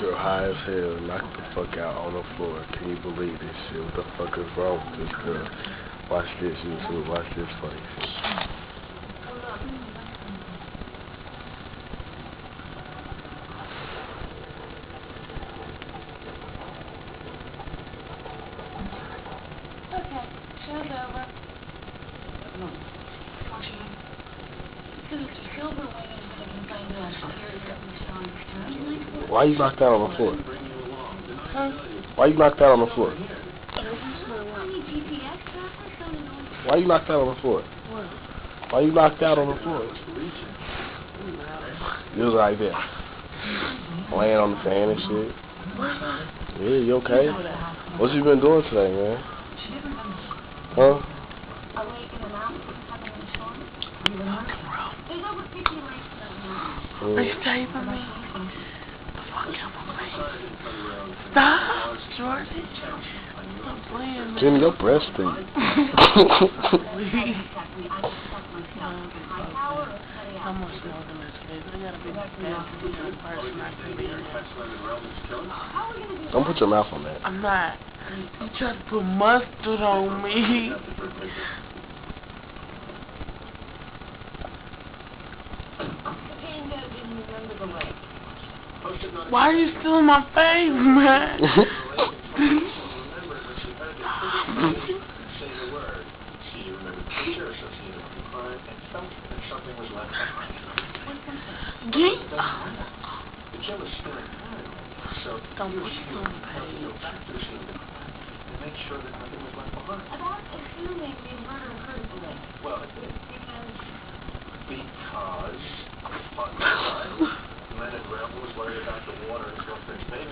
Girl high as hell, knocked the fuck out on the floor. Can you believe this shit? What the fuck is wrong with this girl? Watch this, YouTube. Watch this funny shit. Okay, show's over. Why you knocked out on the floor? Huh? Why you knocked out on the floor? Why you knocked out on the floor? What? Why you knocked out on the floor? You was right there. Laying on the fan and shit. Yeah, you okay? What you been doing today, man? Huh? Are you taping me? The fuck out my face. Stop, Jordan. Stop playing, man. Jimmy, your breast stink. How much longer this is? I gotta be that person I can be around. Don't put your mouth on that. I'm not. You tried to put mustard on me. Why are you still in my face, man? Don't put you on the page. About assuming the murder occurred today. Well, it did. Because Leonard Rebel was worried about the water in Brooklyn's Bay.